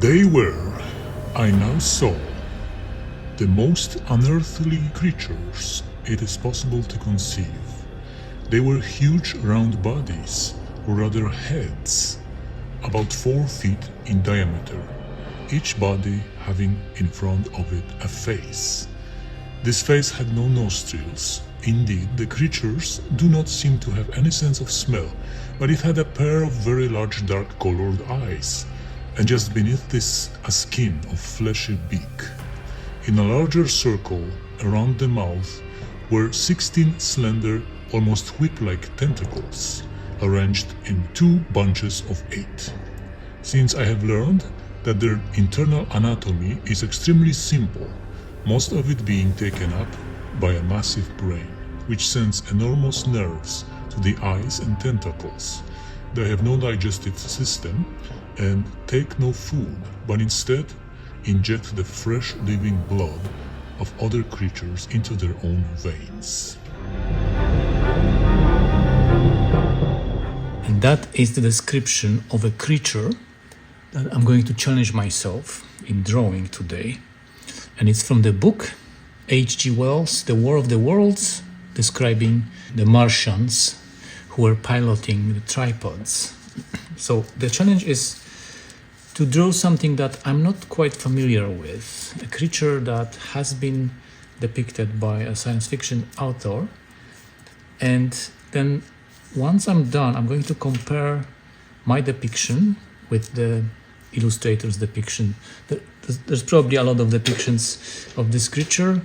They were, I now saw, the most unearthly creatures it is possible to conceive. They were huge round bodies, or rather heads, about 4 feet in diameter, each body having in front of it a face. This face had no nostrils. Indeed, the creatures do not seem to have any sense of smell, but it had a pair of very large dark-colored eyes, and just beneath this a skin of fleshy beak. In a larger circle around the mouth were 16 slender, almost whip-like tentacles, arranged in 2 bunches of 8. Since I have learned that their internal anatomy is extremely simple, most of it being taken up by a massive brain, which sends enormous nerves to the eyes and tentacles. They have no digestive system and take no food, but instead inject the fresh living blood of other creatures into their own veins. And that is the description of a creature that I'm going to challenge myself in drawing today. And it's from the book H.G. Wells' The War of the Worlds, describing the Martians who were piloting the tripods. So the challenge is to draw something that I'm not quite familiar with, a creature that has been depicted by a science fiction author. And then once I'm done, I'm going to compare my depiction with the illustrator's depiction. There's probably a lot of depictions of this creature,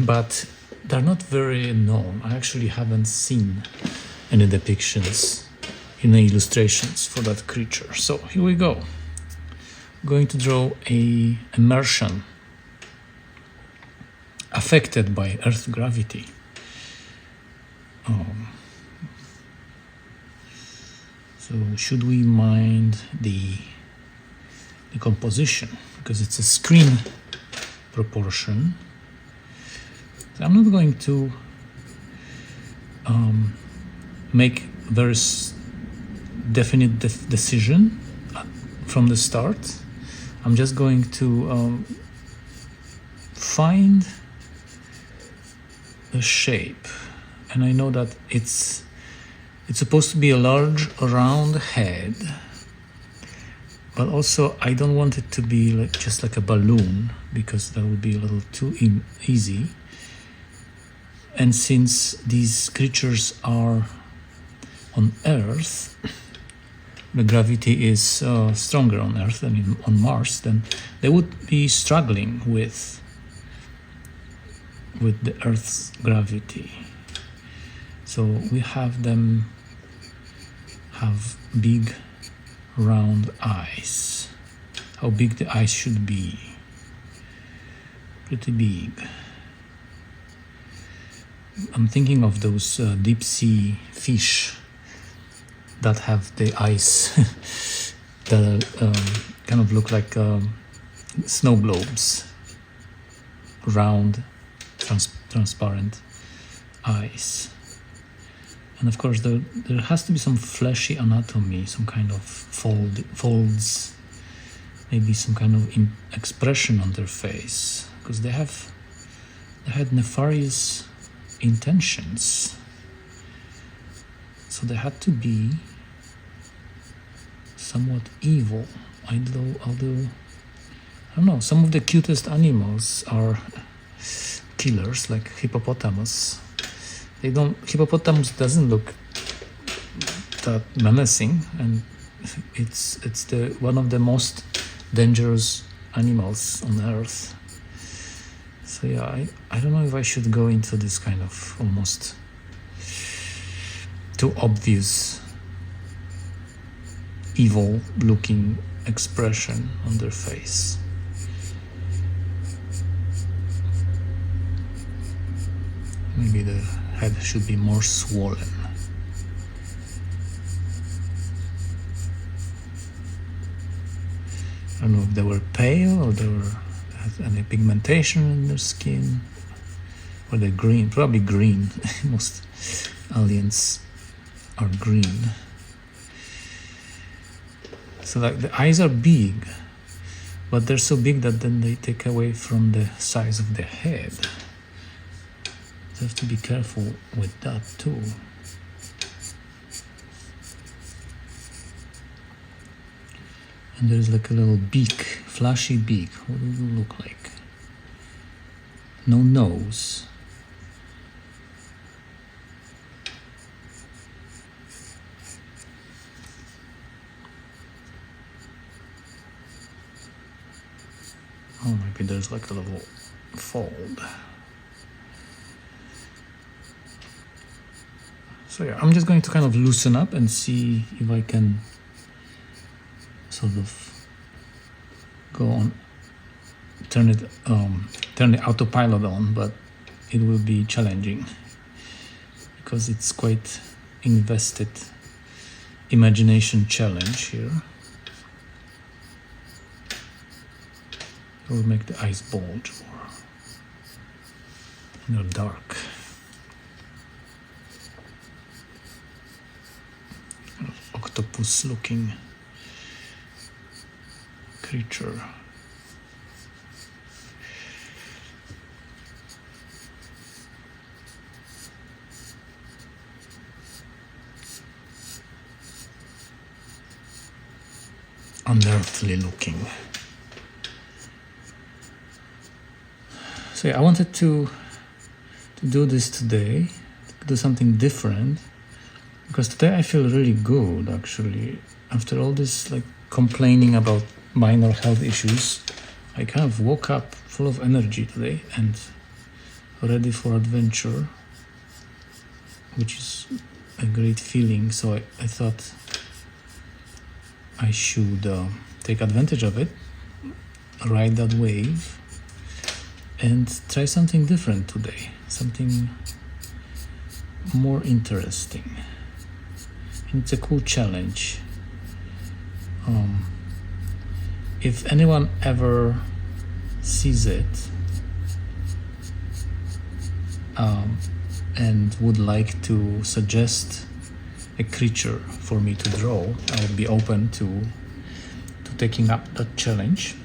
but they're not very known. I actually haven't seen any depictions, any illustrations for that creature. So here we go. I'm going to draw a Martian affected by Earth gravity. So should we mind the composition, because it's a screen proportion. So I'm not going to make very definite decision from the start. I'm just going to find a shape, and I know that it's supposed to be a large round head, but also I don't want it to be just like a balloon, because that would be a little too easy. And since these creatures are on Earth, the gravity is stronger on Earth than on Mars, then they would be struggling with the Earth's gravity. So we have them have big round eyes. How big the eyes should be? Pretty big. I'm thinking of those deep sea fish that have the eyes that kind of look like snow globes, round, transparent eyes. And of course there has to be some fleshy anatomy, some kind of folds, maybe some kind of expression on their face, because they had nefarious intentions. So they had to be somewhat evil, although I don't know, some of the cutest animals are killers, like hippopotamus. Hippopotamus doesn't look that menacing, and it's the one of the most dangerous animals on Earth. So yeah, I don't know if I should go into this kind of almost too obvious evil looking expression on their face. Maybe the head should be more swollen. I don't know if they were pale or had any pigmentation in their skin, or they're green, probably green. Most aliens are green. So like the eyes are big, but they're so big that then they take away from the size of the head. So you have to be careful with that too. And there's like a little beak, flashy beak. What does it look like? No nose. Oh, maybe there's like a little fold. So yeah, I'm just going to kind of loosen up and see if I can sort of go on, turn the autopilot on, but it will be challenging because it's quite invested imagination challenge here. It will make the eyes bulge or they're dark. Octopus looking creature. Unearthly looking. So yeah, I wanted to do this today, to do something different, because today I feel really good actually. After all this like complaining about minor health issues, I kind of woke up full of energy today and ready for adventure, which is a great feeling. So I thought I should take advantage of it, ride that wave, and try something different today, something more interesting. And it's a cool challenge. If anyone ever sees it and would like to suggest a creature for me to draw, I would be open to taking on that challenge.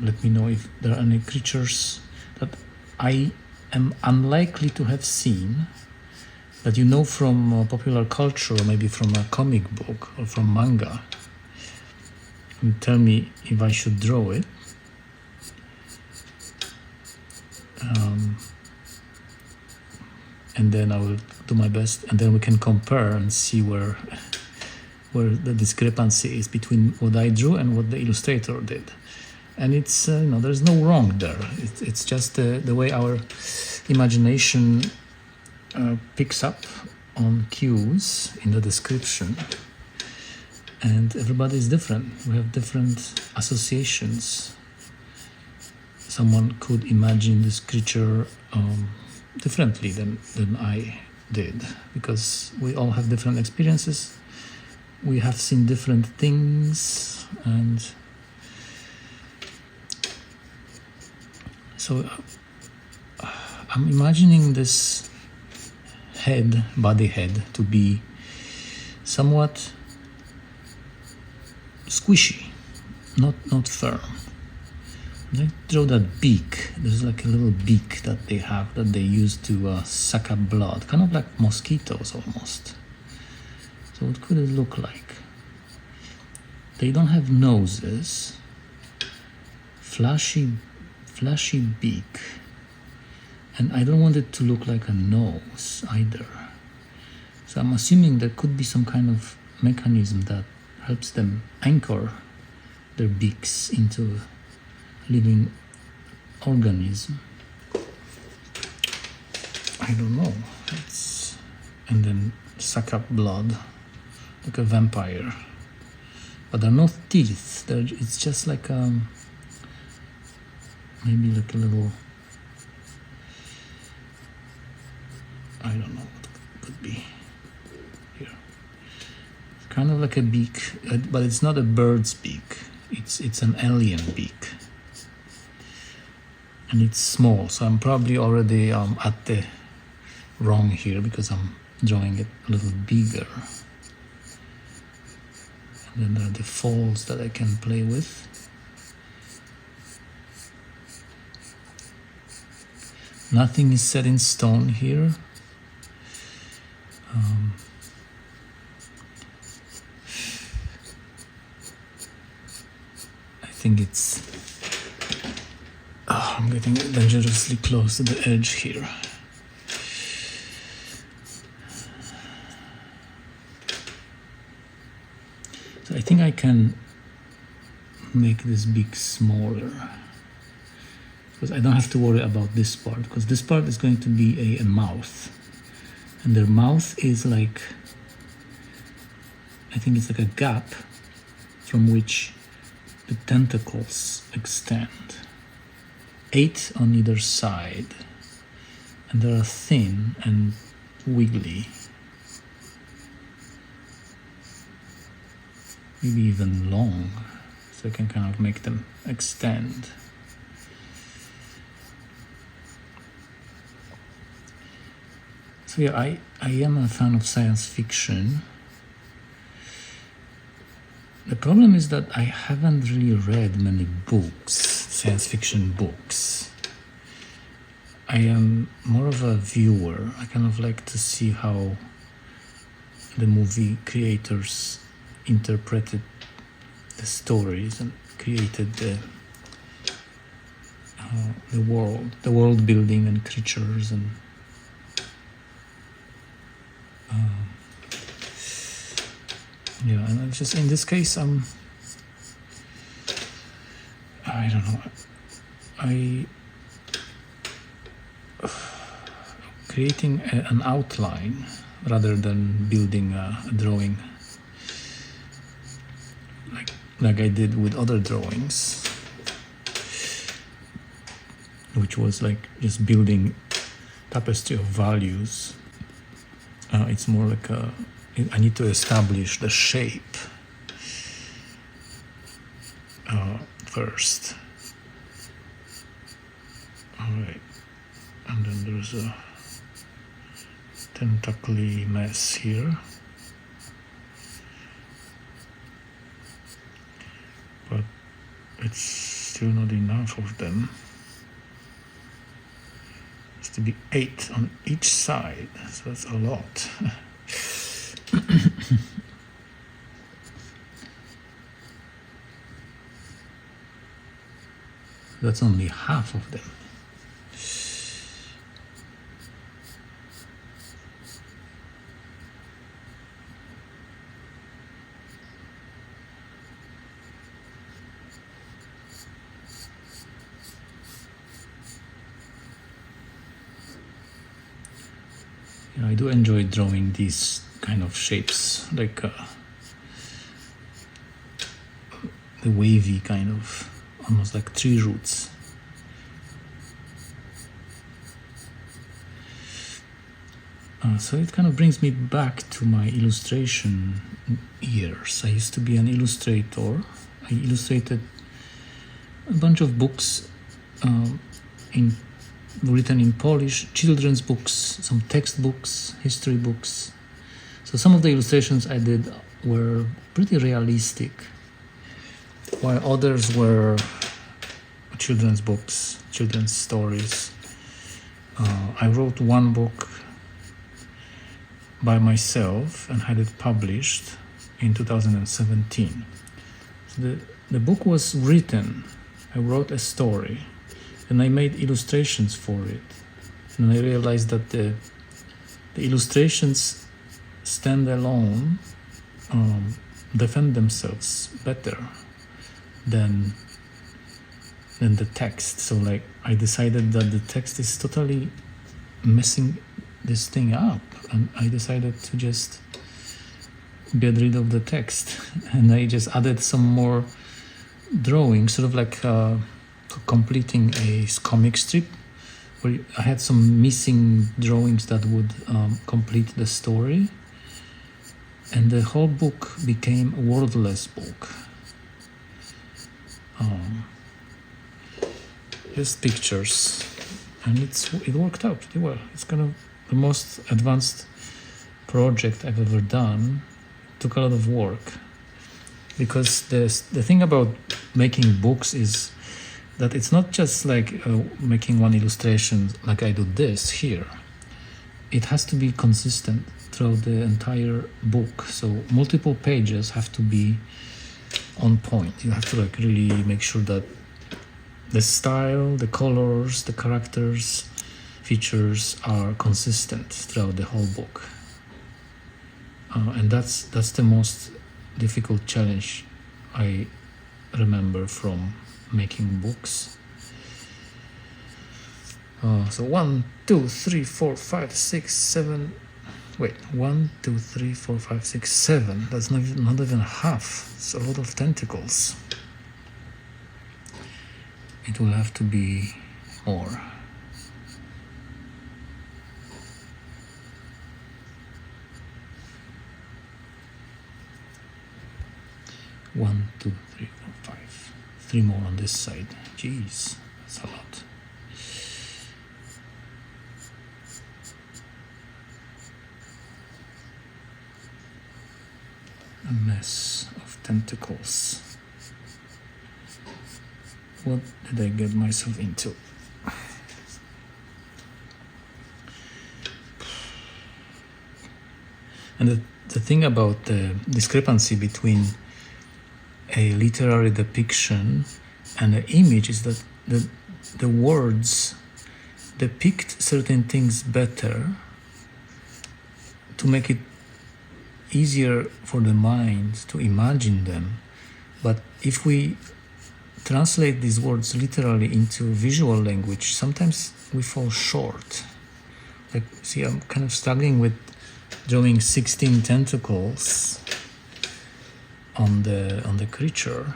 Let me know if there are any creatures that I am unlikely to have seen, that you know from popular culture, or maybe from a comic book or from manga, and tell me if I should draw it. And then I will do my best, and then we can compare and see where the discrepancy is between what I drew and what the illustrator did. And it's there's no wrong there. It's just the way our imagination picks up on cues in the description, and everybody is different. We have different associations. Someone could imagine this creature differently than I did, because we all have different experiences. We have seen different things, and so I'm imagining this body head to be somewhat squishy, not firm. When I draw that beak, there's like a little beak that they have that they use to suck up blood, kind of like mosquitoes almost. So what could it look like? They don't have noses. Flashy beak. And I don't want it to look like a nose either. So I'm assuming there could be some kind of mechanism that helps them anchor their beaks into a living organism. I don't know. And then suck up blood like a vampire. But there are no teeth. It's just like maybe like a little, I don't know what it could be here. It's kind of like a beak, but it's not a bird's beak. It's an alien beak, and it's small. So I'm probably already at the wrong here, because I'm drawing it a little bigger. Then there are the folds that I can play with. Nothing is set in stone here. I think it's... I'm getting dangerously close to the edge here. So I think I can make this big smaller, because I don't have to worry about this part, because this part is going to be a mouth, and their mouth is like, I think it's like a gap from which the tentacles extend. 8 on either side, and they are thin and wiggly, maybe even long, so I can kind of make them extend. So yeah, I am a fan of science fiction. The problem is that I haven't really read many books, science fiction books. I am more of a viewer. I kind of like to see how the movie creators interpreted the stories and created the world building and creatures and yeah, and it's just in this case, I don't know. Creating an outline rather than building a drawing like I did with other drawings, which was like just building tapestry of values. It's more like I need to establish the shape first. Alright, and then there's a tentacly mess here, but it's still not enough of them. It's to be 8 on each side, so that's a lot. That's only half of them. I do enjoy drawing these kind of shapes, like the wavy kind of, almost like tree roots. So it kind of brings me back to my illustration years. I used to be an illustrator. I illustrated a bunch of books written in Polish, children's books, some textbooks, history books. So some of the illustrations I did were pretty realistic, while others were children's books, children's stories. I wrote one book by myself and had it published in 2017. So the book was written, I wrote a story, and I made illustrations for it. And I realized that the illustrations stand alone, defend themselves better than the text. So like I decided that the text is totally messing this thing up, and I decided to just get rid of the text, and I just added some more drawings, sort of like completing a comic strip, where I had some missing drawings that would complete the story, and the whole book became a wordless book. Just pictures, and it worked out pretty well. It's kind of the most advanced project I've ever done. It took a lot of work. because the thing about making books is that it's not just like making one illustration like I do this here. It has to be consistent throughout the entire book. So multiple pages have to be on point. You have to like really make sure that the style, the colors, the characters, features are consistent throughout the whole book. And that's the most difficult challenge I remember from making books. So 1, 2, 3, 4, 5, 6, 7. Wait, 1, 2, 3, 4, 5, 6, 7. That's not even half. It's a lot of tentacles. It will have to be more. One, 2, 3, 4, 5. 3 more on this side. Jeez, that's a lot. A mess of tentacles. What did I get myself into? And the thing about the discrepancy between a literary depiction and an image is that the words depict certain things better to make it easier for the mind to imagine them. But if we translate these words literally into visual language, sometimes we fall short. Like, see, I'm kind of struggling with drawing 16 tentacles on the creature,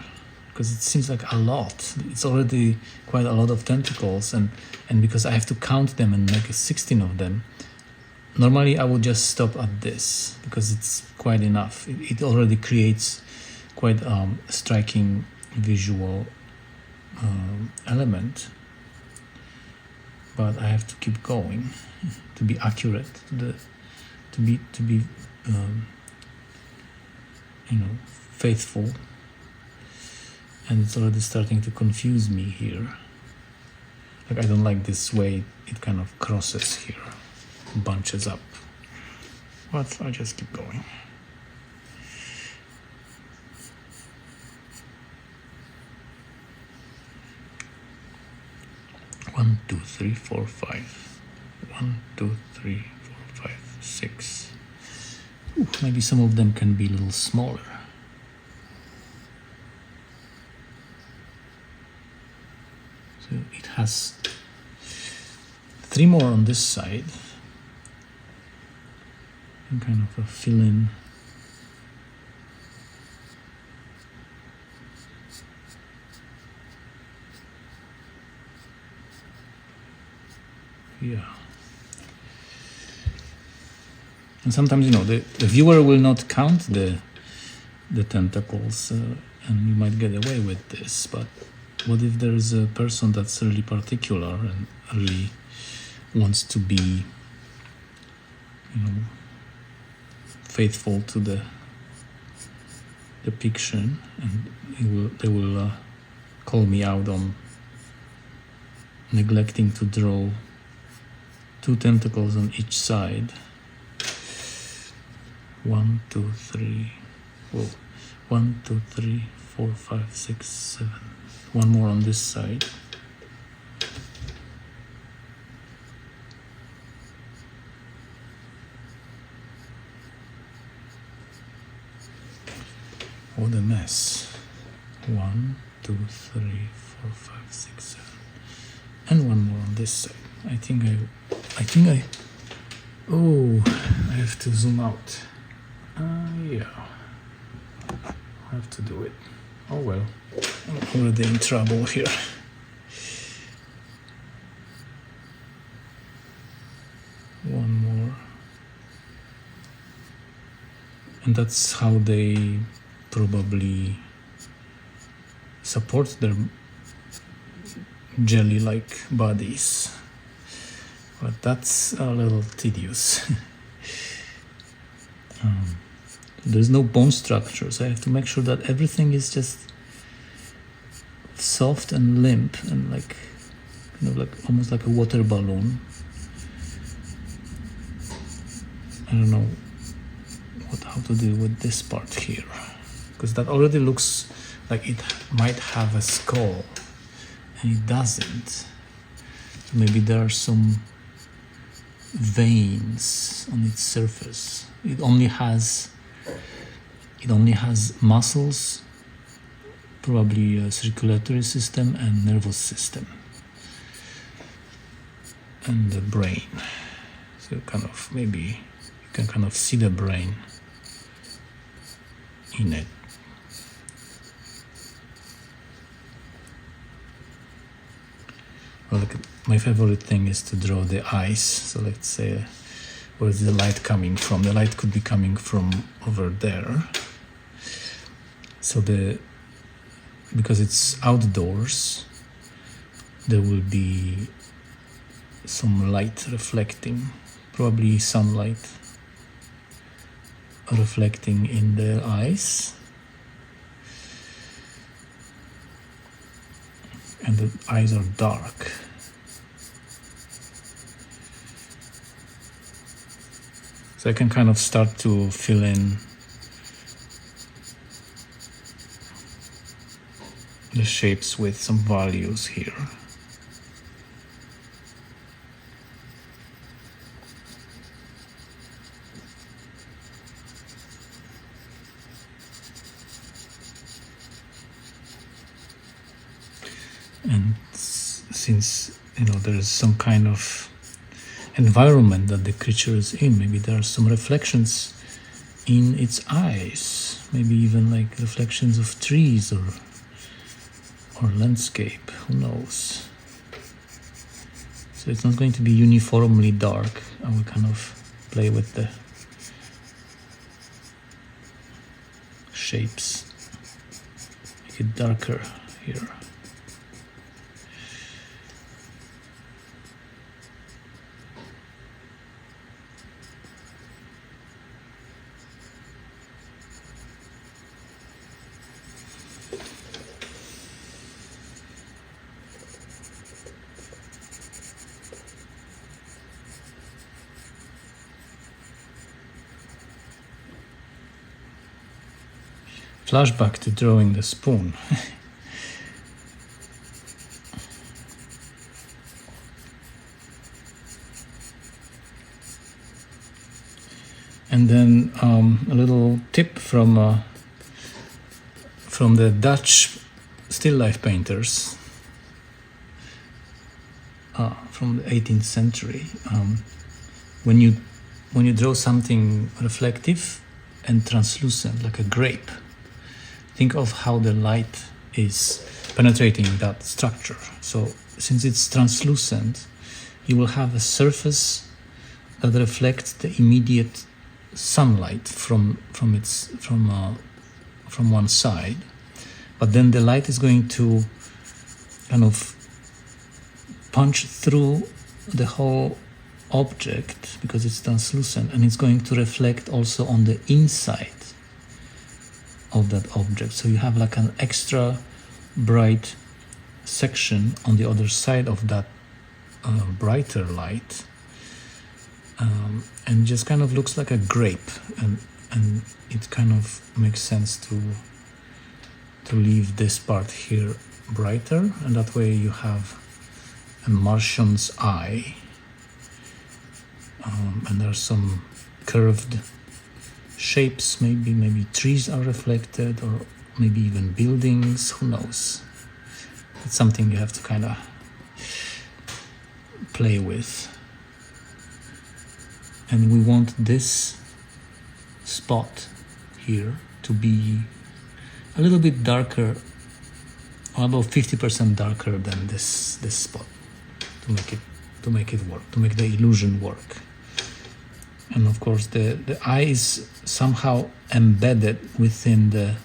because it seems like a lot. It's already quite a lot of tentacles, and because I have to count them and make 16 of them. Normally I would just stop at this because it's quite enough. It already creates quite a striking visual element, but I have to keep going to be accurate, to be faithful. And it's already starting to confuse me here. Like, I don't like this way it kind of crosses here, bunches up. But I just keep going. One, 2, 3, 4, 5. 1, 2, 3, 4, 5, 6. Ooh, maybe some of them can be a little smaller. So it has 3 more on this side. And kind of a fill-in. Yeah. And sometimes, the viewer will not count the tentacles, and you might get away with this. But what if there is a person that's really particular and really wants to be, faithful to the depiction, and they will call me out on neglecting to draw 2 tentacles on each side. 1, 2, 3. Whoa. 1, 2, 3, 4, 5, 6, 7. 1 more on this side. What a mess. 1, 2, 3, 4, 5, 6, 7. And 1 more on this side. I think I have to zoom out. Yeah. I have to do it. Oh well. I'm already in trouble here. One more. And that's how they probably support their jelly-like bodies. But that's a little tedious. There's no bone structure, so I have to make sure that everything is just soft and limp and like kind of like almost like a water balloon. I don't know how to deal with this part here, because that already looks like it might have a skull and it doesn't. So maybe there are some veins on its surface. It only has muscles, probably a circulatory system and nervous system, and the brain. So kind of maybe you can kind of see the brain in it. Well, my favorite thing is to draw the eyes. So let's say, where is the light coming from? The light could be coming from over there. So because it's outdoors, there will be some light reflecting, probably sunlight reflecting in the eyes. And the eyes are dark. So I can kind of start to fill in the shapes with some values here. And since there is some kind of environment that the creature is in, maybe there are some reflections in its eyes, maybe even like reflections of trees or landscape, who knows. So it's not going to be uniformly dark. I will kind of play with the shapes, make it darker here. Flashback to drawing the spoon. And then a little tip from the Dutch still life painters from the 18th century. When you draw something reflective and translucent, like a grape, think of how the light is penetrating that structure. So since it's translucent, you will have a surface that reflects the immediate sunlight from one side, but then the light is going to kind of punch through the whole object because it's translucent, and it's going to reflect also on the inside of that object. So you have like an extra bright section on the other side of that brighter light, and just kind of looks like a grape, and it kind of makes sense to leave this part here brighter, and that way you have a Martian's eye, and there are some curved shapes, maybe trees are reflected, or maybe even buildings, who knows. It's something you have to kind of play with. And we want this spot here to be a little bit darker, or about 50% darker than this spot, to make it work, to make the illusion work. And of course the eye is somehow embedded within the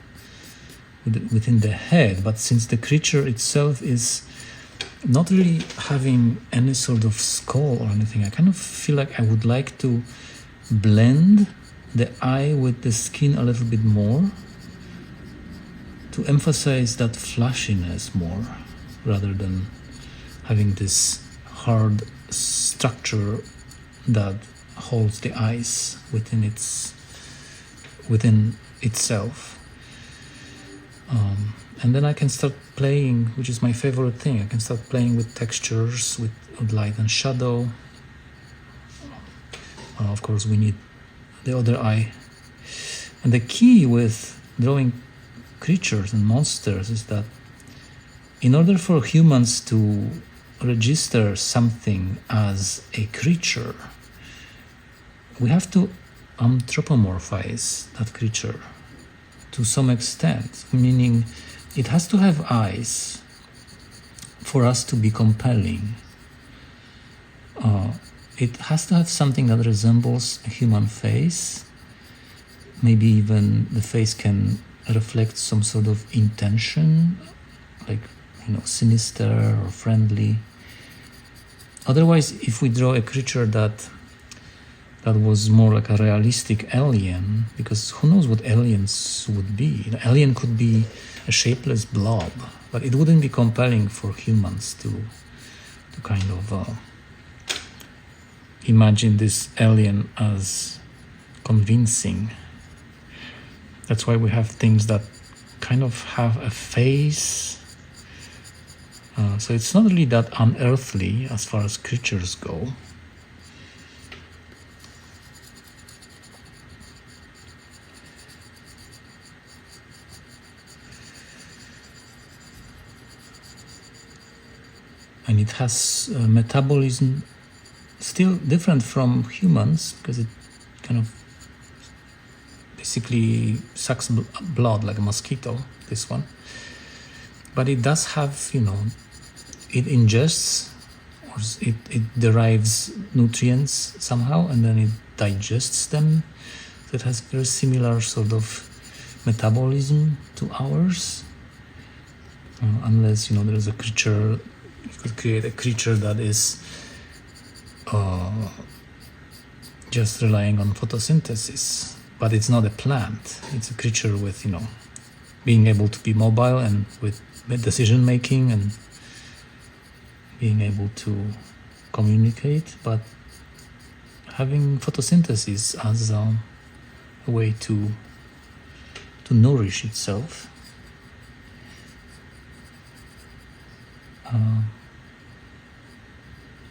head, but since the creature itself is not really having any sort of skull or anything, I kind of feel like I would like to blend the eye with the skin a little bit more to emphasize that flashiness more, rather than having this hard structure that holds the eyes within itself. And then I can start playing, which is my favorite thing. I can start playing with textures, with light and shadow. Of course, we need the other eye. And the key with drawing creatures and monsters is that in order for humans to register something as a creature, we have to anthropomorphize that creature to some extent, meaning it has to have eyes for us to be compelling. It has to have something that resembles a human face. Maybe even the face can reflect some sort of intention, like, sinister or friendly. Otherwise, if we draw a creature that was more like a realistic alien, because who knows what aliens would be? An alien could be a shapeless blob, but it wouldn't be compelling for humans to kind of imagine this alien as convincing. That's why we have things that kind of have a face. So it's not really that unearthly as far as creatures go. And it has metabolism still different from humans, because it kind of basically sucks blood like a mosquito, this one. But it does have, it ingests, or it derives nutrients somehow, and then it digests them. So it has very similar sort of metabolism to ours. Unless, there is a creature, you could create a creature that is just relying on photosynthesis. But it's not a plant. It's a creature with, being able to be mobile and with decision making and being able to communicate, but having photosynthesis as a way to nourish itself.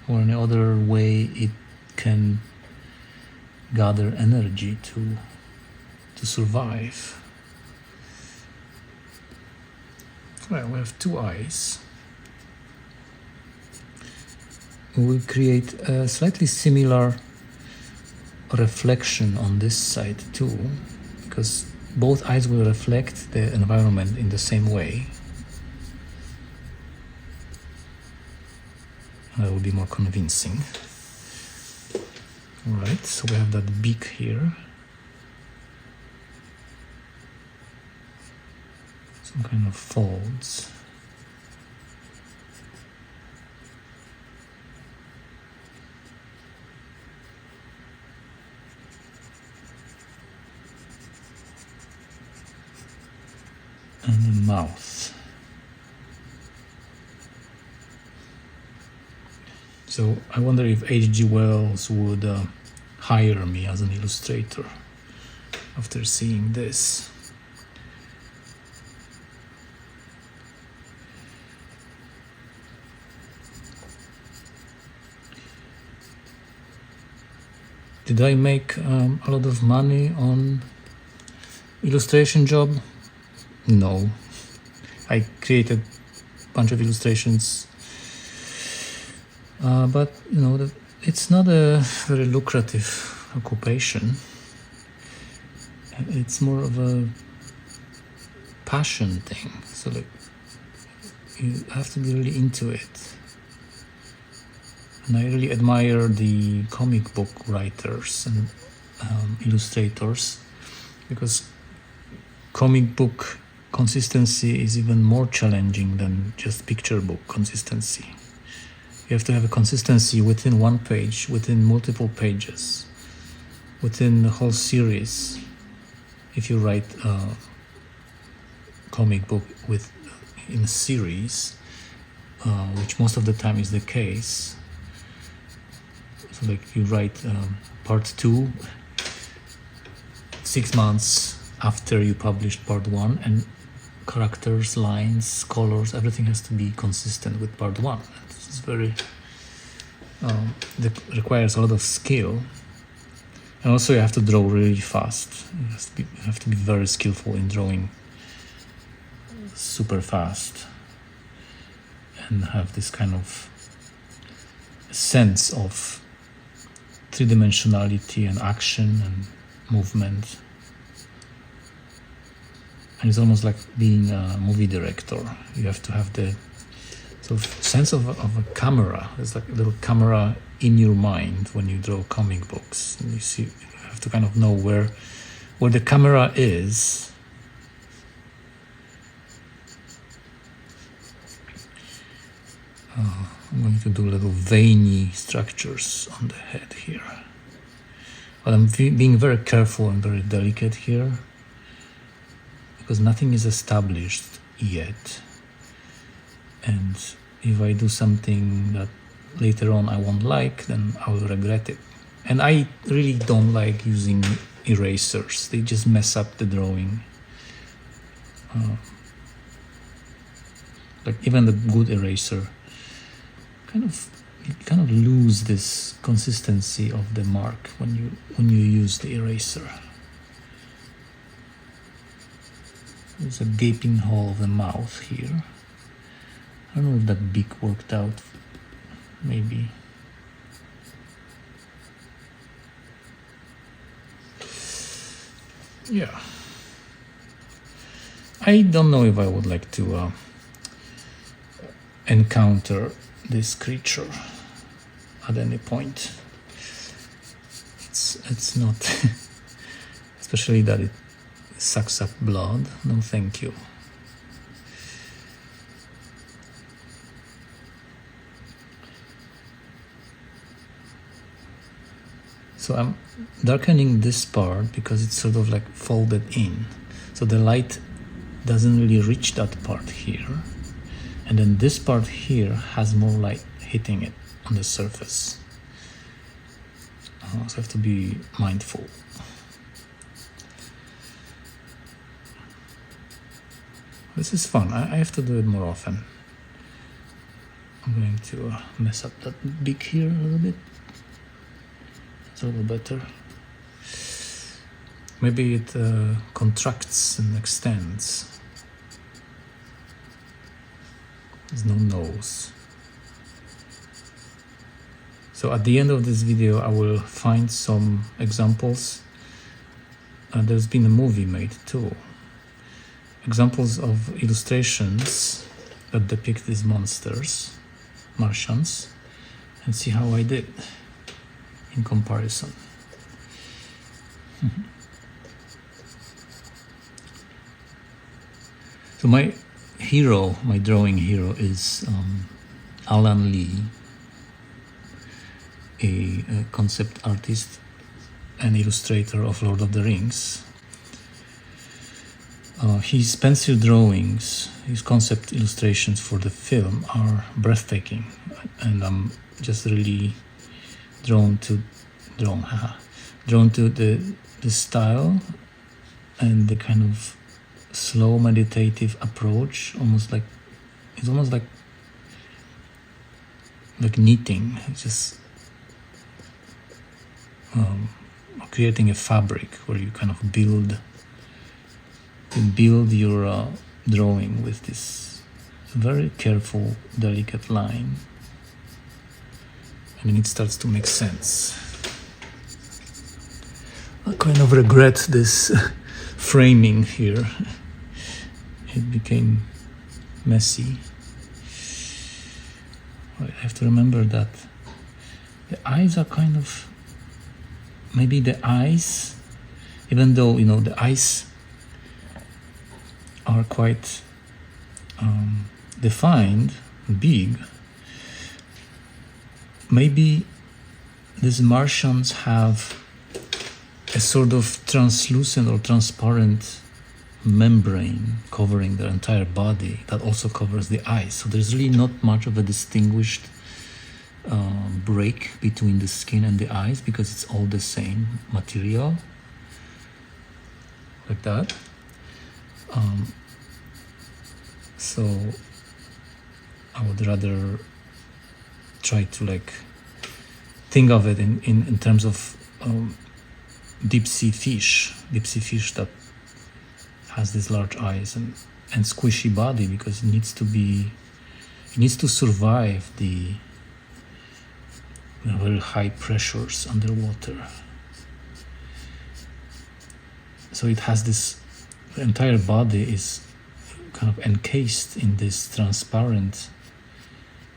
Or in another way, it can gather energy to survive. Well, we have two eyes. We create a slightly similar reflection on this side too, because both eyes will reflect the environment in the same way. That will be more convincing. Alright, so we have that beak here. Some kind of folds. And the mouth. So I wonder if H.G. Wells would hire me as an illustrator after seeing this. Did I make a lot of money on illustration job? No. I created a bunch of illustrations, but it's not a very lucrative occupation. It's more of a passion thing. So you have to be really into it. And I really admire the comic book writers and illustrators, because comic book consistency is even more challenging than just picture book consistency. You have to have a consistency within one page, within multiple pages. within the whole series, if you write a comic book in a series, which most of the time is the case, so like you write part 2 6 months after you published part 1, and characters, lines, colors, everything has to be consistent with part 1. It's very that requires a lot of skill, and also you have to draw really fast. You have to be very skillful in drawing super fast and have this kind of sense of three-dimensionality and action and movement. And it's almost like being a movie director. You have to have the sort of sense of a camera. There's like a little camera in your mind when you draw comic books. And you have to kind of know where the camera is. I'm going to do little veiny structures on the head here. But I'm being very careful and very delicate here, because nothing is established yet. And if I do something that later on I won't like, then I will regret it. And I really don't like using erasers. They just mess up the drawing. Like even the good eraser, you kind of lose this consistency of the mark when you use the eraser. There's a gaping hole of the mouth here. I don't know if that beak worked out. Maybe. Yeah. I don't know if I would like to encounter this creature at any point. It's not, especially that it sucks up blood. No, thank you. So I'm darkening this part because it's sort of like folded in, so the light doesn't really reach that part here. And then this part here has more light hitting it on the surface. So I have to be mindful. This is fun. I have to do it more often. I'm going to mess up that beak here a little bit. It's a little better. Maybe it contracts and extends. There's no nose. So at the end of this video I will find some examples. There's been a movie made too. Examples of illustrations that depict these monsters, Martians, and see how I did in comparison. So my drawing hero is Alan Lee, a concept artist and illustrator of Lord of the Rings. His pencil drawings, his concept illustrations for the film are breathtaking, and I'm just really drawn to the style and the kind of slow meditative approach, almost like knitting. It's just creating a fabric where you kind of build your drawing with this very careful, delicate line, and then it starts to make sense. I kind of regret this framing here. It became messy. I have to remember that the eyes are kind of, maybe the eyes, even though the eyes are quite defined, big, maybe these Martians have a sort of translucent or transparent membrane covering their entire body that also covers the eyes. So there's really not much of a distinguished break between the skin and the eyes, because it's all the same material, like that. So I would rather try to like think of it in terms of deep sea fish that has these large eyes and squishy body, because it needs to survive the very high pressures underwater. So it has this, the entire body is kind of encased in this transparent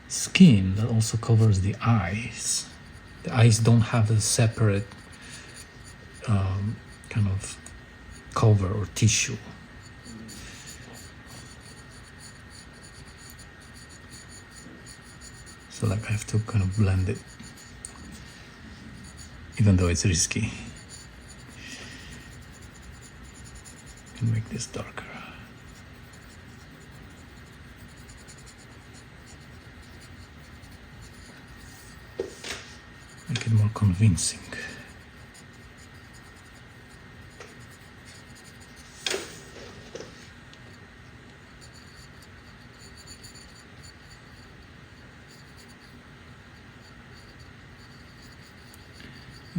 skin that also covers the eyes. The eyes don't have a separate kind of cover or tissue. So like I have to kind of blend it, even though it's risky. I can make this darker. Make it more convincing.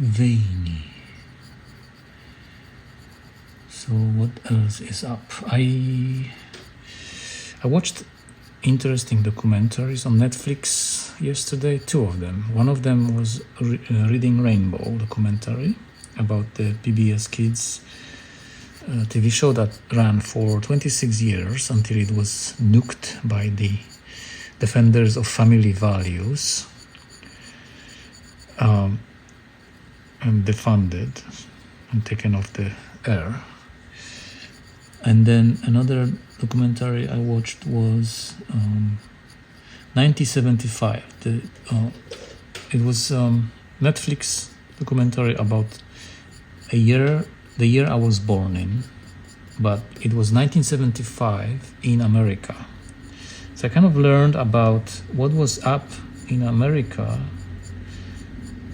Veiny. So what else is up? I watched interesting documentaries on Netflix yesterday, 2 of them. One of them was Reading Rainbow documentary about the PBS Kids TV show that ran for 26 years until it was nuked by the defenders of family values and defunded and taken off the air. And then another documentary I watched was 1975. It was Netflix documentary about the year I was born in, but it was 1975 in America. So I kind of learned about what was up in America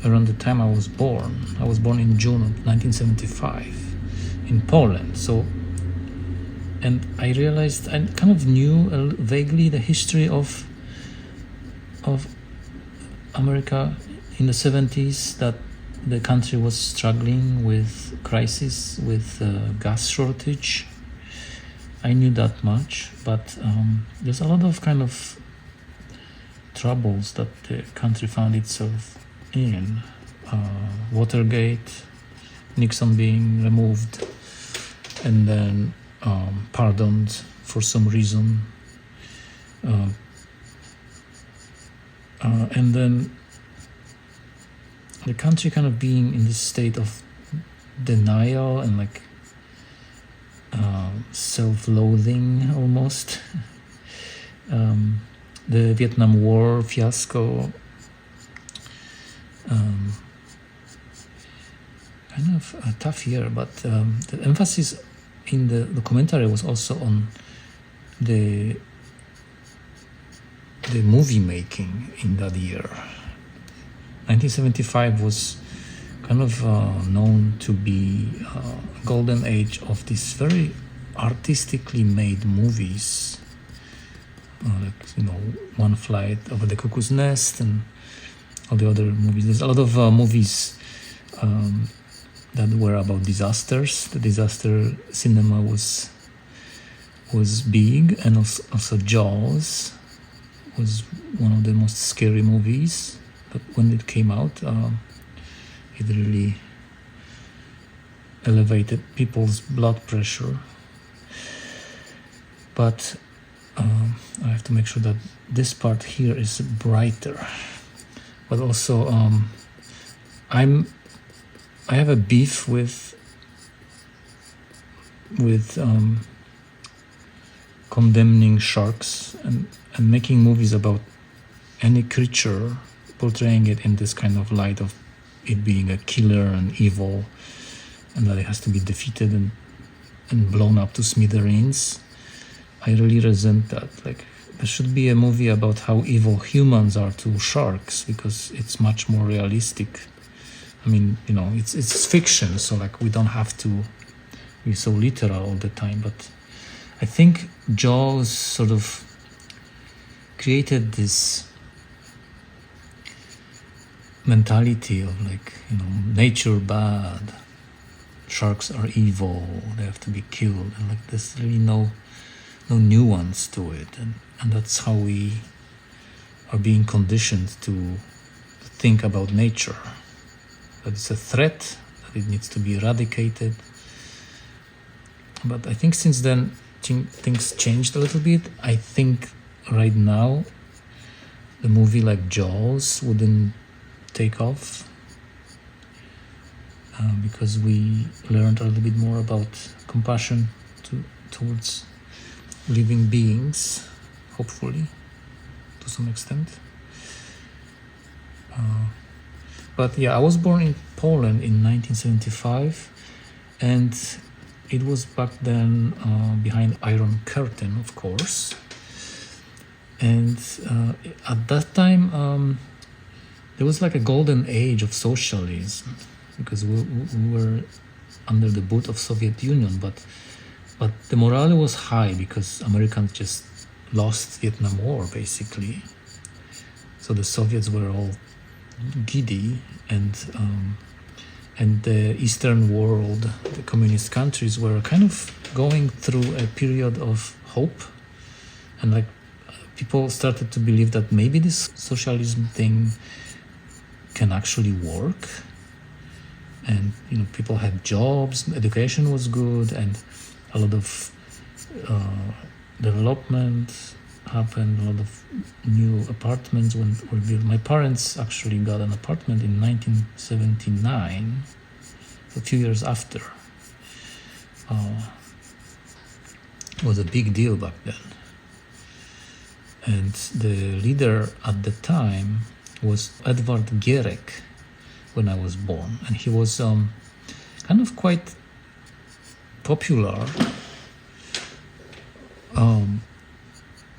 around the time I was born. I was born in June of 1975 in Poland. So, and I realized I kind of knew vaguely the history of America in the 70s, that the country was struggling with crisis, with gas shortage. I knew that much, but there's a lot of kind of troubles that the country found itself in. Watergate, Nixon being removed and then pardoned for some reason, and then the country kind of being in this state of denial and like self-loathing almost. The Vietnam War fiasco, kind of a tough year, but the emphasis in the documentary was also on the movie making in that year. 1975 was kind of known to be a golden age of these very artistically made movies, like, One Flight Over the Cuckoo's Nest and all the other movies. There's a lot of movies that were about disasters. The disaster cinema was big, and also Jaws was one of the most scary movies. But when it came out, it really elevated people's blood pressure. But I have to make sure that this part here is brighter. But also, I have a beef with condemning sharks and making movies about any creature, portraying it in this kind of light of it being a killer and evil and that it has to be defeated and blown up to smithereens. I really resent that. Like, there should be a movie about how evil humans are to sharks, because it's much more realistic. I mean, you know, it's fiction, so like we don't have to be so literal all the time. But I think Jaws sort of created this mentality of like, you know, nature bad, sharks are evil, they have to be killed, and like there's really no nuance to it, and that's how we are being conditioned to think about nature, that it's a threat, that it needs to be eradicated. But I think since then things changed a little bit. I think right now the movie like Jaws wouldn't take off, because we learned a little bit more about compassion towards living beings, hopefully, to some extent. But yeah, I was born in Poland in 1975, and it was back then behind Iron Curtain, of course. And at that time, there was like a golden age of socialism, because we were under the boot of Soviet Union, but the morale was high because Americans just lost Vietnam War, basically. So the Soviets were all giddy, and the Eastern world, the communist countries, were kind of going through a period of hope, and like people started to believe that maybe this socialism thing can actually work. And you know, people had jobs, education was good, and a lot of development happened. A lot of new apartments were built. My parents actually got an apartment in 1979, a few years after. It was a big deal back then. And the leader at the time was Edward Gierek when I was born, and he was kind of quite popular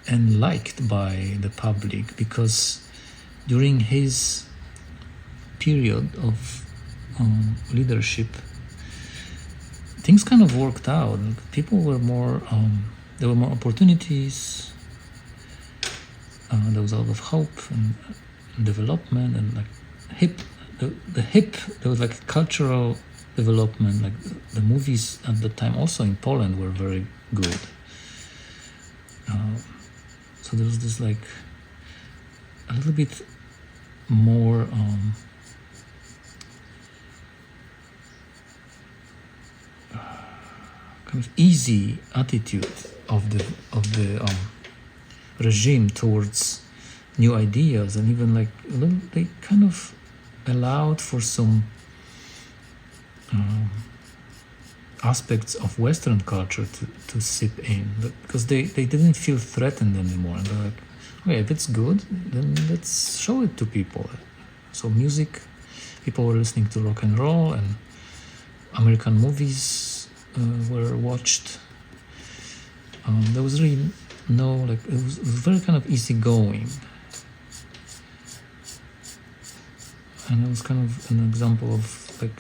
and liked by the public, because during his period of leadership, things kind of worked out. People were more, there were more opportunities. There was a lot of hope and development, and like there was like cultural development. Like the movies at the time, also in Poland, were very good. So there was this like a little bit more kind of easy attitude of the regime towards new ideas, and even like a little, they kind of allowed for some aspects of Western culture to seep in, because they didn't feel threatened anymore, and they're like, okay, if it's good, then let's show it to people. So music, people were listening to rock and roll, and American movies were watched. There was really no, like, it was very kind of easygoing. And it was kind of an example of like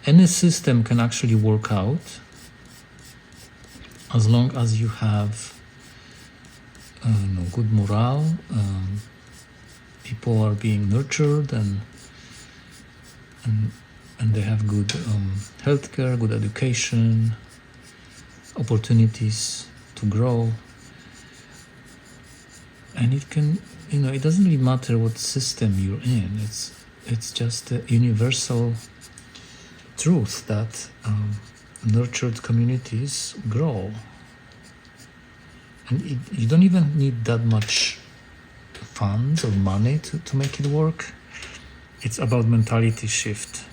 any system can actually work out as long as you have good morale, people are being nurtured, and they have good healthcare, good education, opportunities to grow. And it can, it doesn't really matter what system you're in. It's just a universal truth that nurtured communities grow. And you don't even need that much funds or money to make it work. It's about mentality shift.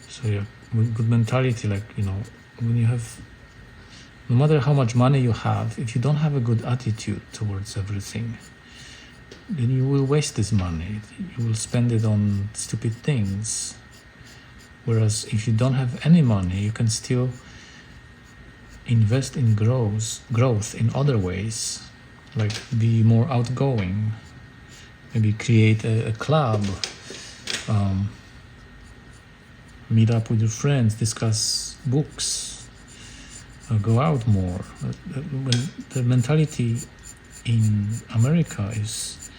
So yeah, with good mentality, like, when you have, no matter how much money you have, if you don't have a good attitude towards everything, then you will waste this money. You will spend it on stupid things. Whereas if you don't have any money, you can still invest in growth in other ways, like be more outgoing, maybe create a club, meet up with your friends, discuss books, go out more. The mentality in America is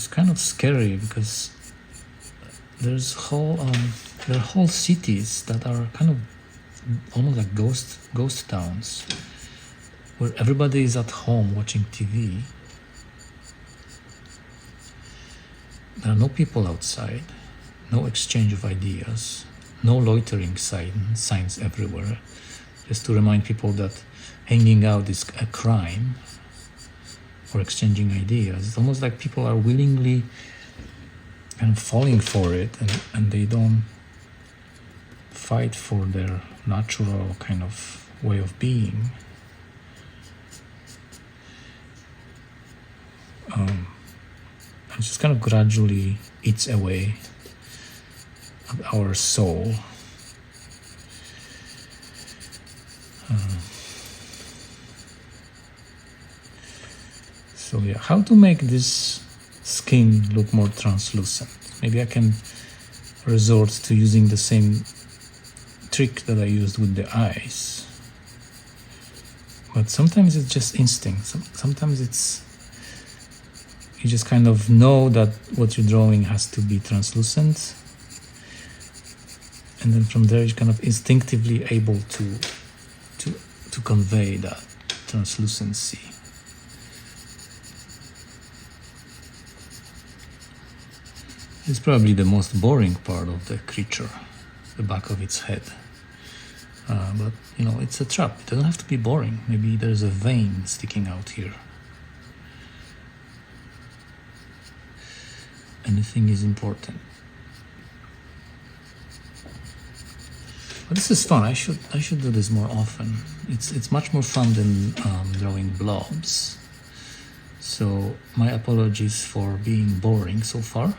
kind of scary, because there are whole cities that are kind of almost like ghost towns, where everybody is at home watching TV. There are no people outside, no exchange of ideas, no loitering signs everywhere, just to remind people that hanging out is a crime, or exchanging ideas. It's almost like people are willingly kind of falling for it, and they don't fight for their natural kind of way of being. It just kind of gradually eats away at our soul. So yeah, how to make this skin look more translucent? Maybe I can resort to using the same trick that I used with the eyes. But sometimes it's just instinct. Sometimes it's, you just kind of know that what you're drawing has to be translucent, and then from there you're kind of instinctively able to convey that translucency. It's probably the most boring part of the creature, the back of its head. But you know, it's a trap. It doesn't have to be boring. Maybe there's a vein sticking out here. Anything is important. But this is fun. I should do this more often. It's much more fun than drawing blobs. So my apologies for being boring so far.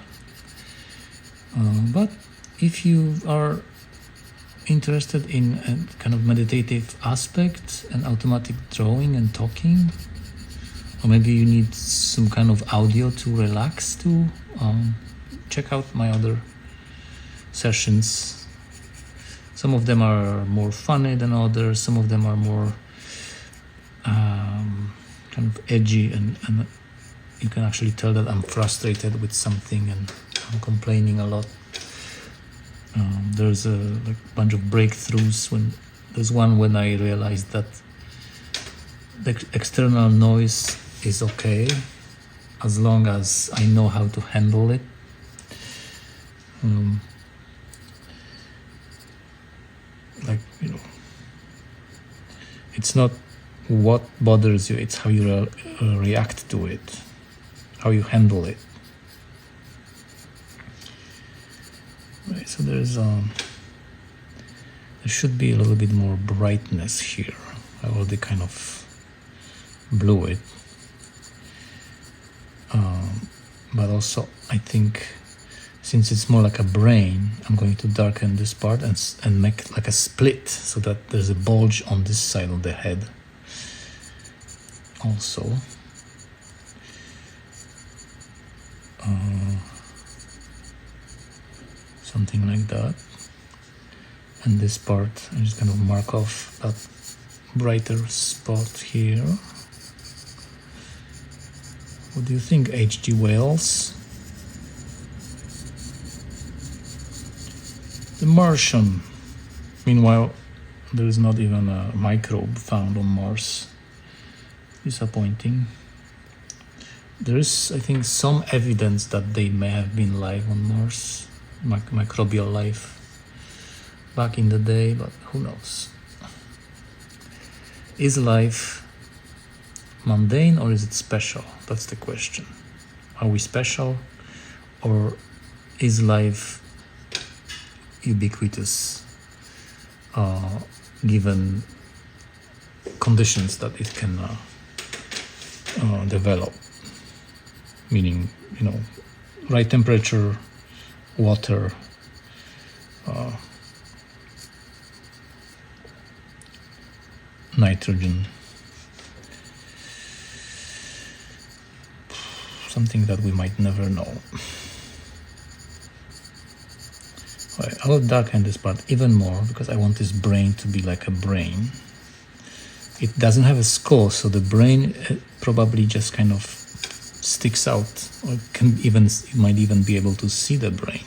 But if you are interested in a kind of meditative aspect and automatic drawing and talking, or maybe you need some kind of audio to relax to, check out my other sessions. Some of them are more funny than others, some of them are more kind of edgy, and you can actually tell that I'm frustrated with something and I'm complaining a lot. There's a bunch of breakthroughs. There's one when I realized that the external noise is okay as long as I know how to handle it. It's not what bothers you, it's how you react to it, how you handle it. Right, so there should be a little bit more brightness here. I already kind of blew it. But also, I think, since it's more like a brain, I'm going to darken this part and make like a split, so that there's a bulge on this side of the head also. Something like that. And this part, I'm just going to mark off that brighter spot here. What do you think, H.G. Wells? The Martian. Meanwhile, there is not even a microbe found on Mars. Disappointing. There is, I think, some evidence that they may have been live on Mars, microbial life back in the day, but who knows? Is life mundane or is it special? That's the question. Are we special, or is life ubiquitous given conditions that it can develop? meaning, right temperature, water, nitrogen, something that we might never know. Right, I will darken this part even more because I want this brain to be like a brain. It doesn't have a skull, so the brain probably just kind of sticks out, or it might even be able to see the brain.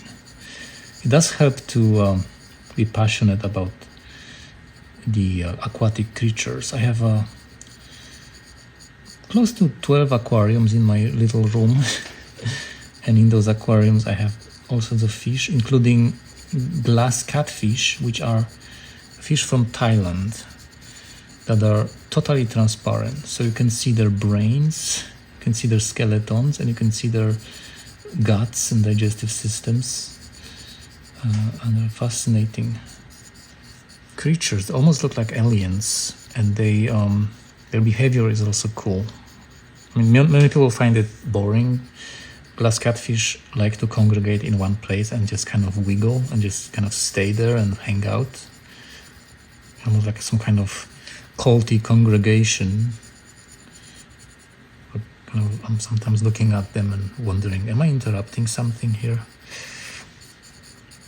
It does help to be passionate about the aquatic creatures. I have close to 12 aquariums in my little room, and in those aquariums I have all sorts of fish, including glass catfish, which are fish from Thailand that are totally transparent. So you can see their brains, you can see their skeletons, and you can see their guts and digestive systems. And they're fascinating creatures. They almost look like aliens, and their behavior is also cool. I mean, many people find it boring. Glass catfish like to congregate in one place and just kind of wiggle and just kind of stay there and hang out. Almost like some kind of culty congregation. But, I'm sometimes looking at them and wondering, am I interrupting something here?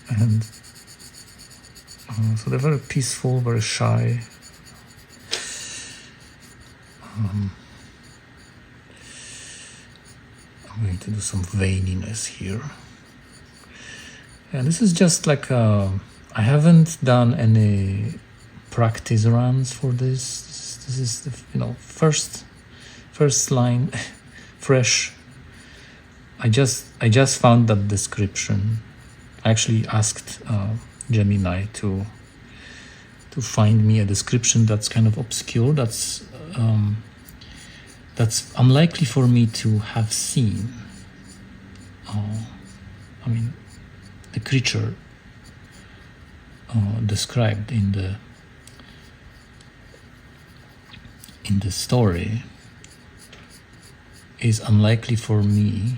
And so they're very peaceful, very shy. I'm going to do some veininess here. And this is just like I haven't done any practice runs for this. This is the first line, fresh. I just found that description. I actually asked Gemini to find me a description that's kind of obscure, that's unlikely for me to have seen. I mean, the creature described in the story is unlikely for me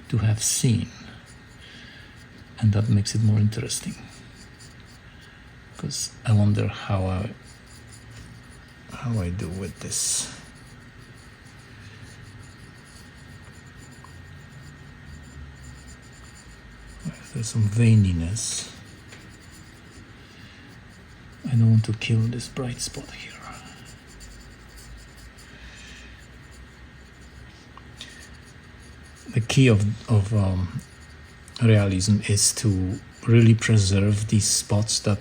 to have seen. And that makes it more interesting, because I wonder how I do with this. There's some veininess. I don't want to kill this bright spot here. The key of realism is to really preserve these spots that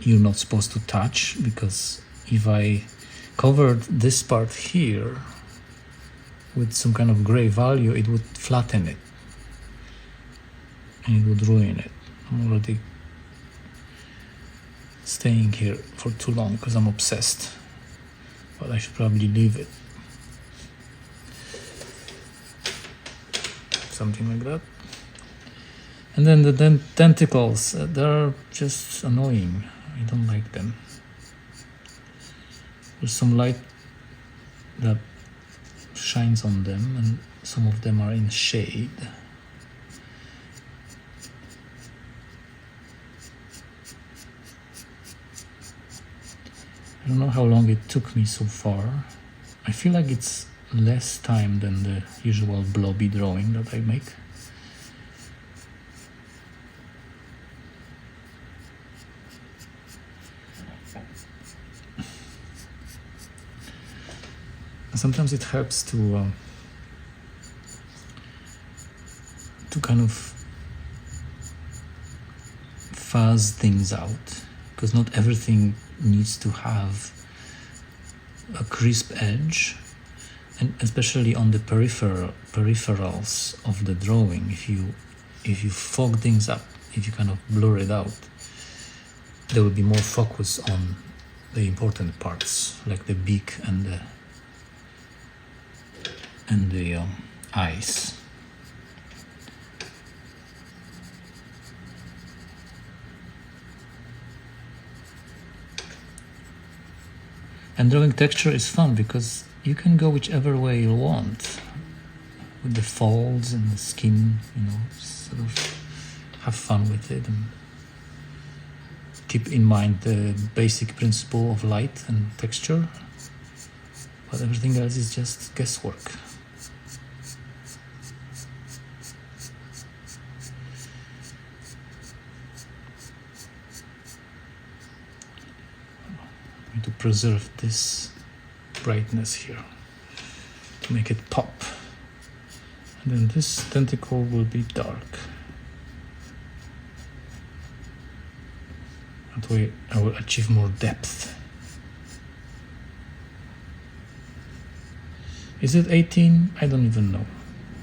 you're not supposed to touch, because if I covered this part here with some kind of gray value, it would flatten it and it would ruin it. I'm already staying here for too long because I'm obsessed, but I should probably leave it. Something like that. And then the tentacles, they're just annoying. I don't like them. There's some light that shines on them, and some of them are in shade. I don't know how long it took me so far. I feel like it's less time than the usual blobby drawing that I make. Sometimes it helps to kind of fuzz things out, because not everything needs to have a crisp edge, and especially on the peripherals of the drawing. If you fog things up, if you kind of blur it out, there will be more focus on the important parts, like the beak and the eyes. And drawing texture is fun because you can go whichever way you want. with the folds and the skin, sort of have fun with it and keep in mind the basic principle of light and texture, but everything else is just guesswork. I need to preserve this brightness here to make it pop, and then this tentacle will be dark. That way I will achieve more depth. Is it 18? I don't even know.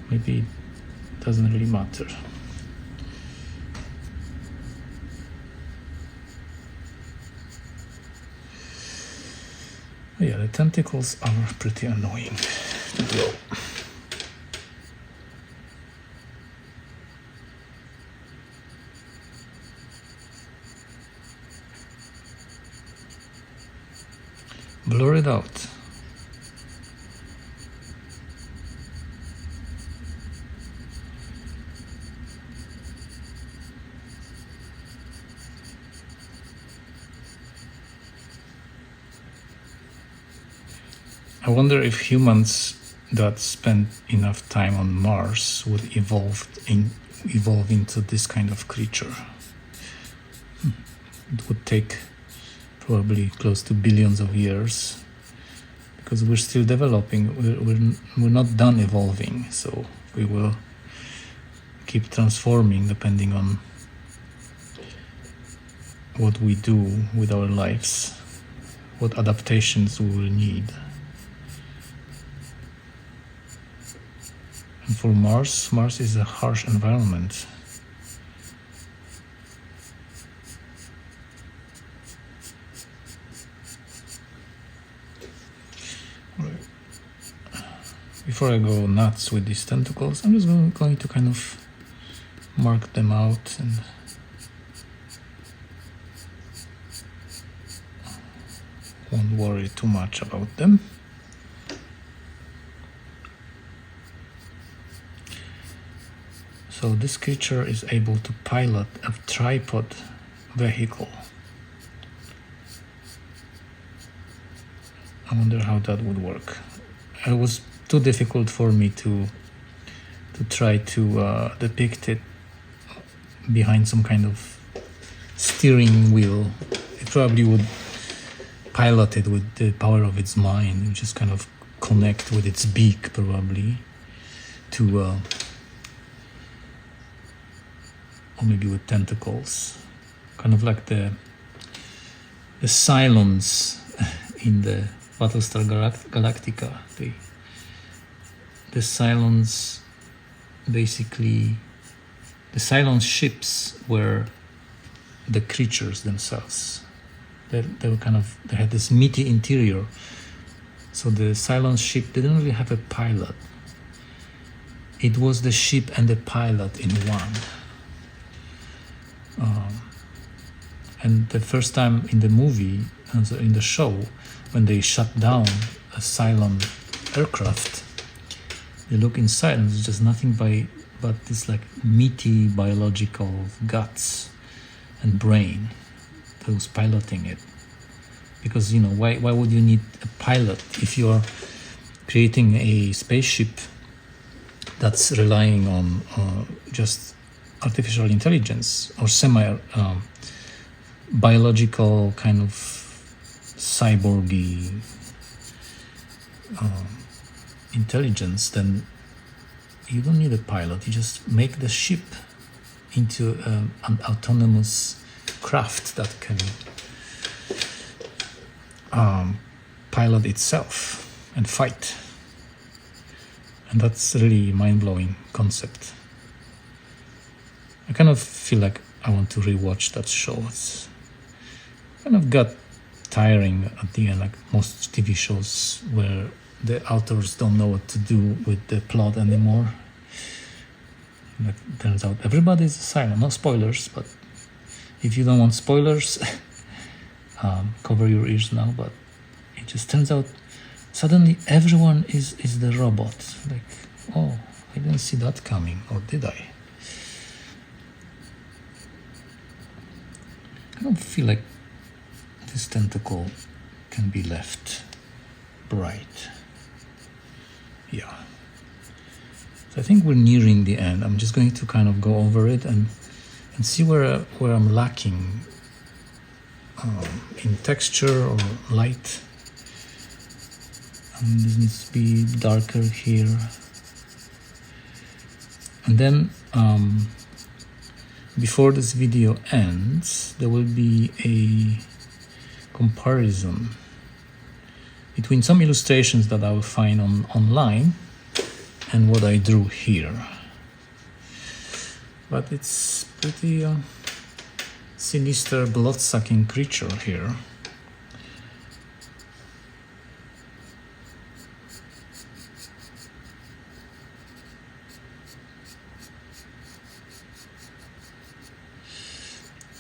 Maybe it doesn't really matter. Yeah, the tentacles are pretty annoying to draw. Blur it out. I wonder if humans that spend enough time on Mars would evolve into this kind of creature. It would take probably close to billions of years, because we're still developing. We're not done evolving, so we will keep transforming depending on what we do with our lives, what adaptations we will need. And for Mars is a harsh environment. Before I go nuts with these tentacles, I'm just going to kind of mark them out and won't worry too much about them. So this creature is able to pilot a tripod vehicle. I wonder how that would work. It was too difficult for me to try to depict it behind some kind of steering wheel. It probably would pilot it with the power of its mind and just kind of connect with its beak probably to or maybe with tentacles, kind of like the Cylons in the Battlestar Galactica. The Cylons, basically, the Cylon ships were the creatures themselves. They had this meaty interior. So the Cylon ship didn't really have a pilot. It was the ship and the pilot in one. And the first time in the movie, in the show, when they shut down a Cylon aircraft, they look inside and it's just nothing but this like meaty biological guts and brain that was piloting it. Because why would you need a pilot if you are creating a spaceship that's relying on just artificial intelligence or biological kind of cyborgy intelligence? Then you don't need a pilot. You just make the ship into an autonomous craft that can pilot itself and fight. And that's really mind-blowing concept. I kind of feel like I want to rewatch that show. It's kind of got tiring at the end, like most TV shows where the authors don't know what to do with the plot anymore. Like, turns out everybody's silent. No spoilers, but if you don't want spoilers, cover your ears now. But it just turns out suddenly everyone is the robot. Like, oh, I didn't see that coming, or did I? I don't feel like this tentacle can be left bright. Yeah. So I think we're nearing the end. I'm just going to kind of go over it and see where I'm lacking in texture or light. This needs to be darker here. And then before this video ends, there will be a comparison between some illustrations that I will find online and what I drew here. But it's pretty sinister, blood-sucking creature here.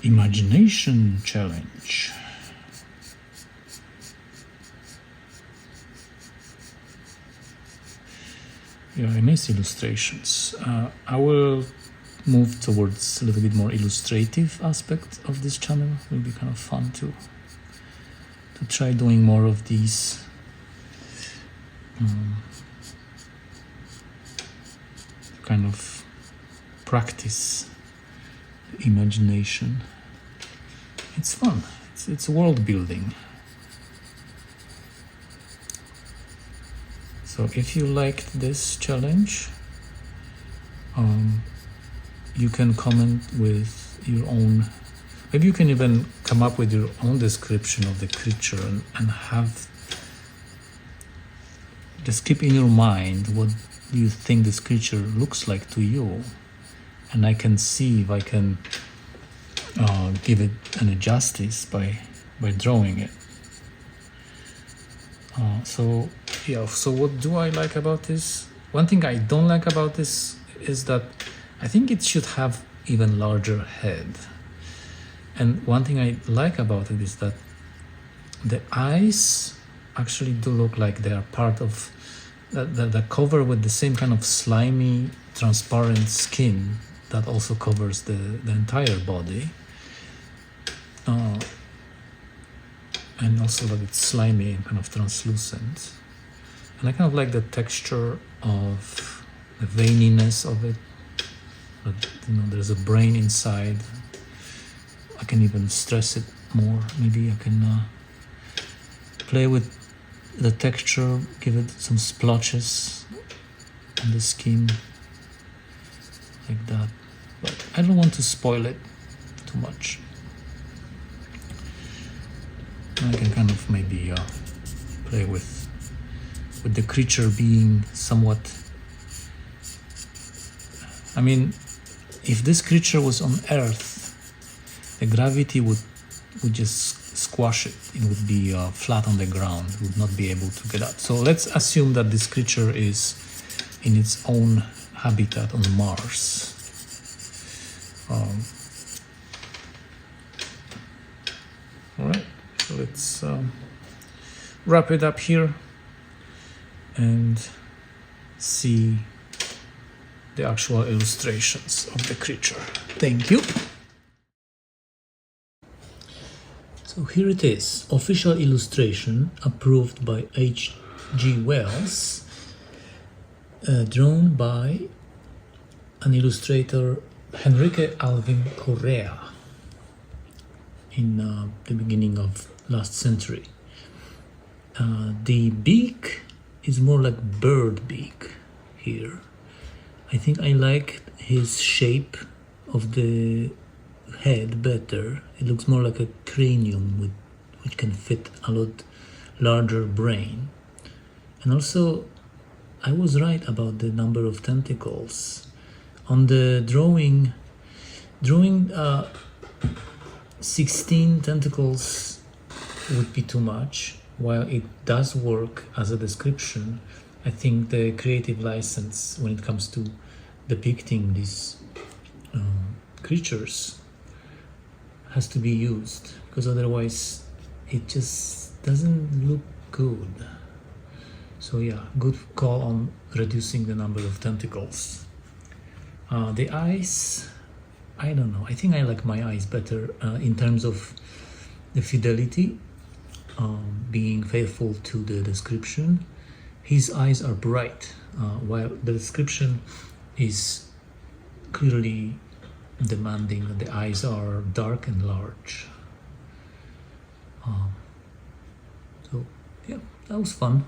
Imagination challenge. Yeah, nice illustrations. I will move towards a little bit more illustrative aspect of this channel. It will be kind of fun to try doing more of these. Kind of practice imagination. It's fun. It's world building. So if you liked this challenge, you can comment with your own. Maybe you can even come up with your own description of the creature and have. Just keep in your mind what you think this creature looks like to you, and I can see if I can give it any justice by drawing it. So what do I like about this? One thing I don't like about this is that I think it should have even larger head. And one thing I like about it is that the eyes actually do look like they are part of the cover with the same kind of slimy, transparent skin that also covers the entire body. And also that it's slimy and kind of translucent. And I kind of like the texture of the veininess of it. But, there's a brain inside. I can even stress it more. Maybe I can play with the texture, give it some splotches on the skin, like that. But I don't want to spoil it too much. I can kind of maybe play with the creature being somewhat. I mean, if this creature was on Earth, the gravity would just squash it. It would be flat on the ground. It would not be able to get out. So let's assume that this creature is in its own habitat on Mars. All right. So let's wrap it up here and see the actual illustrations of the creature. Thank you. So here it is, official illustration approved by H.G. Wells, drawn by an illustrator, Henrique Alvim Corrêa, in the beginning of last century. The beak is more like bird beak here. I think I like his shape of the head better. It looks more like a cranium which can fit a lot larger brain. And also, I was right about the number of tentacles. On the drawing 16 tentacles would be too much. While it does work as a description, I think the creative license when it comes to depicting these creatures has to be used, because otherwise it just doesn't look good. So yeah, good call on reducing the number of tentacles. The eyes, I don't know. I think I like my eyes better in terms of the fidelity, being faithful to the description. His eyes are bright, while the description is clearly demanding that the eyes are dark and large. So yeah, that was fun.